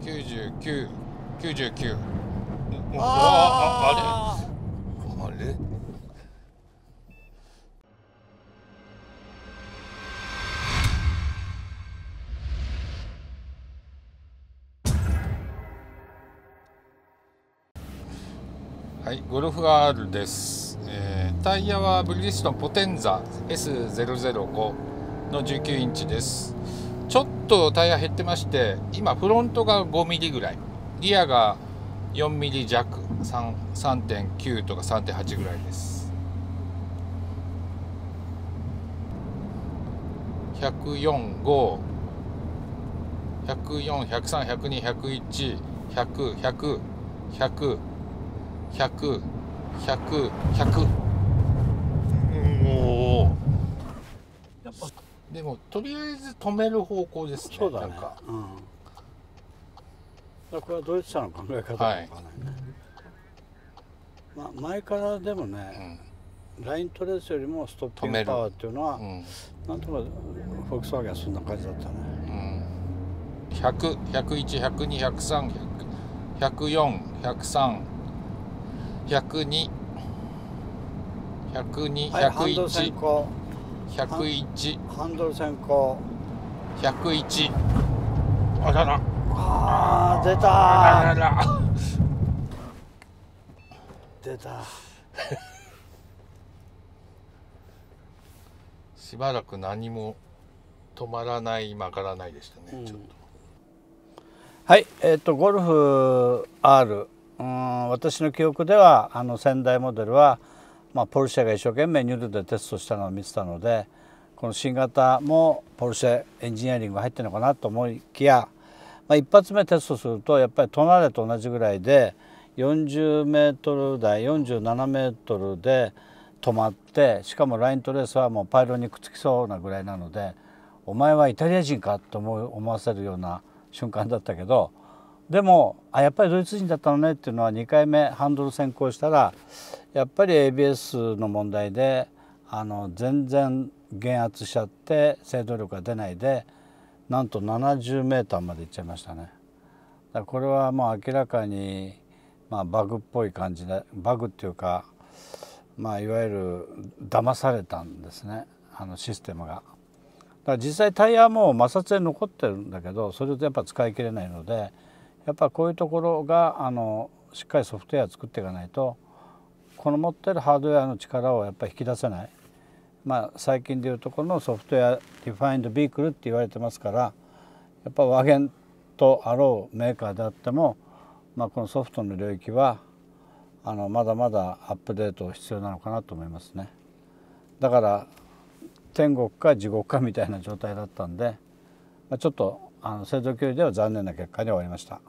99、99。あれはい、ゴルフ R です。タイヤはブリヂストンポテンザ S005 の19インチです。ちょっとタイヤ減ってまして、今フロントが5ミリぐらい、リアが4ミリ弱、3.9 とか 3.8 ぐらいです。104、5、104、103、102、101、100、100、100、100、100、100。おやっぱでもとりあえず止める方向ですね。そうだね。なんか、これはドイツ車の考え方なのかね。前からでもね、ライントレースよりもストッピングパワーっていうのは、なんとかフォルクスワーゲンはそんな感じだったね。100、101、102、103、104、103、102、102、はい、ハンドル先行。101、ハンドル先行。101。あらら。ああ、出たー。あらら。出た。しばらく何も止まらない曲がらないでしたね。ちょっと。はい、ゴルフ R、私の記憶では先代モデルは、ポルシェが一生懸命ニュルでテストしたのを見てたので、この新型もポルシェエンジニアリングが入ってるのかなと思いきや、一発目テストするとやっぱりトナレと同じぐらいで40メートル台47メートルで止まって、しかもライントレースはもうパイロンにくっつきそうなぐらいなので、お前はイタリア人かと思わせるような瞬間だったけど、でもやっぱりドイツ人だったのねっていうのは、2回目ハンドル先行したらやっぱり ABS の問題で全然減圧しちゃって制動力が出ないで、なんと70メーターまで行っちゃいましたね。だからこれはもう明らかにバグっぽい感じで、バグっていうかいわゆる騙されたんですね、システムが。だから実際タイヤはもう摩擦で残ってるんだけど、それとやっぱ使い切れないので、やっぱこういうところがしっかりソフトウェア作っていかないと、この持ってるハードウェアの力をやっぱり引き出せない。最近でいうところのソフトウェアディファインドビークルって言われてますから、やっぱワーゲンとあろうメーカーであっても、このソフトの領域はまだまだアップデート必要なのかなと思いますね。だから天国か地獄かみたいな状態だったんで、ちょっと製造距離では残念な結果に終わりました。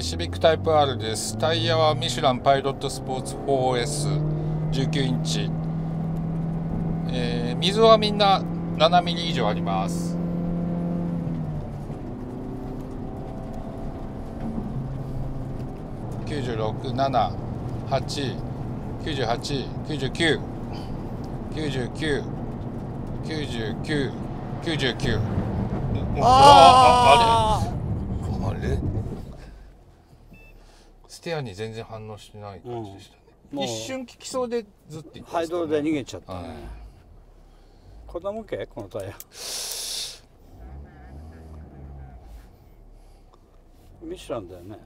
シビックタイプ R です。タイヤはミシュランパイロットスポーツ 4S19 インチ。溝はみんな7ミリ以上あります。96、7、8、98、99、99、99、99。あれステアに全然反応してない感じでしたね。一瞬効きそうでずっと言ってますね。ハイドルで逃げちゃったね。子供系このタイヤ。ミシュランだよね。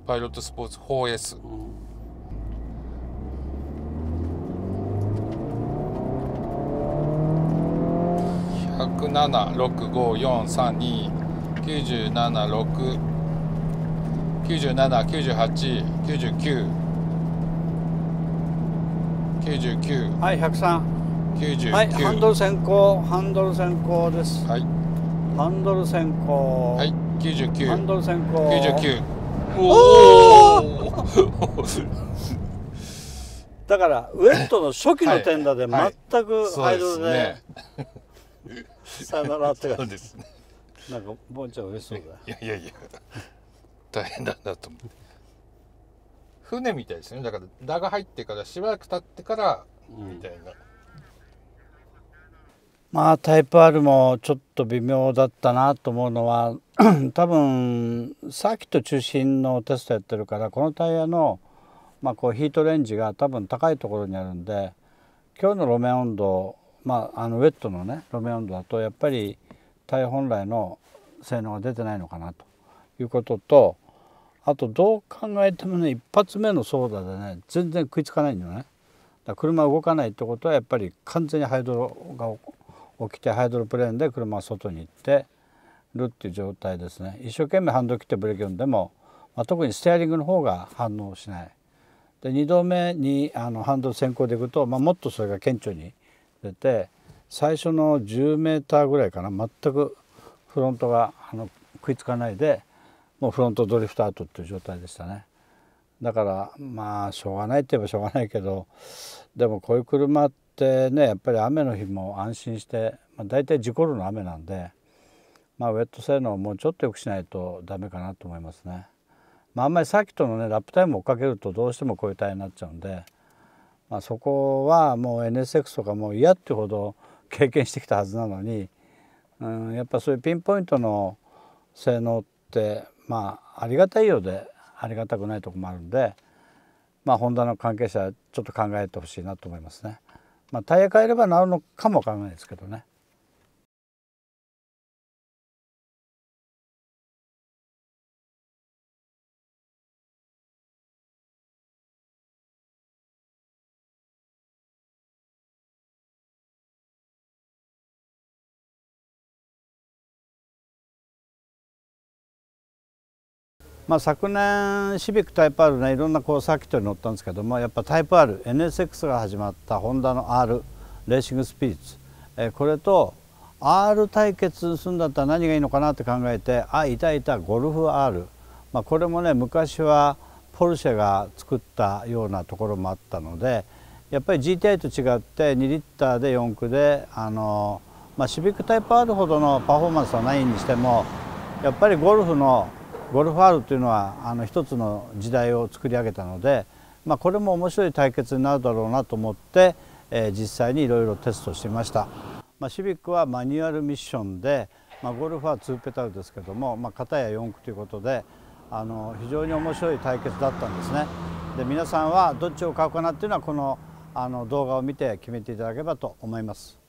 パイロットスポーツ 4S。107、6、5、4、3、2、97、6、97、98、99、99。はい、103。99。はい、ハンドル先行、ハンドル先行です。はい。ハンドル先行。はい、99。ハンドル先行。99。おお。だからウェットの初期の点打で全くハイドルでさよならって感じです。なんかボンちゃん嬉しそうだ。いや大変だなと思って。船みたいですね。だから打が入ってからしばらく経ってからみたいな。タイプ R もちょっと微妙だったなと思うのは多分サーキット中心のテストやってるから、このタイヤの、こうヒートレンジが多分高いところにあるんで、今日の路面温度、ウェットのね路面温度だとやっぱりタイヤ本来の性能が出てないのかなということと、あとどう考えてもね、一発目の操作でね全然食いつかないんだよね。だから車動かないってことはやっぱり完全にハイドロが起きて、ハイドロプレーンで車が外に行ってるっていう状態ですね。一生懸命ハンドル切ってブレーキ踏んでも、特にステアリングの方が反応しない。で2度目にハンドル先行でいくと、もっとそれが顕著に出て、最初の10メーターぐらいかな、全くフロントが食いつかないで、もうフロントドリフトアウトっていう状態でしたね。だからしょうがないって言えばしょうがないけど、でもこういう車ってね、やっぱり雨の日も安心して、大体事故るの雨なんで、ウェット性能をもうちょっと良くしないとダメかなと思いますね。あんまりサーキットのねラップタイムを追っかけるとどうしてもこういうタイヤになっちゃうんで、そこはもう NSX とかもう嫌っていうほど経験してきたはずなのに、やっぱそういうピンポイントの性能ってありがたいようでありがたくないところもあるんで、ホンダの関係者はちょっと考えてほしいなと思いますね。タイヤ変えれば治るのかもわからないですけどね。昨年シビックタイプ R ね、いろんなサーキットに乗ったんですけども、やっぱタイプ R、NSX が始まったホンダの R レーシングスピリッツ、これと R 対決するんだったら何がいいのかなって考えて、いたゴルフ R、これもね昔はポルシェが作ったようなところもあったので、やっぱり GTI と違って2リッターで4駆でシビックタイプ R ほどのパフォーマンスはないにしても、やっぱりゴルフ R というのは一つの時代を作り上げたので、これも面白い対決になるだろうなと思って、実際にいろいろテストしてみました。シビックはマニュアルミッションで、ゴルフは2ペダルですけども、片や4駆ということで非常に面白い対決だったんですね。で皆さんはどっちを買うかなっていうのはこの動画を見て決めていただければと思います。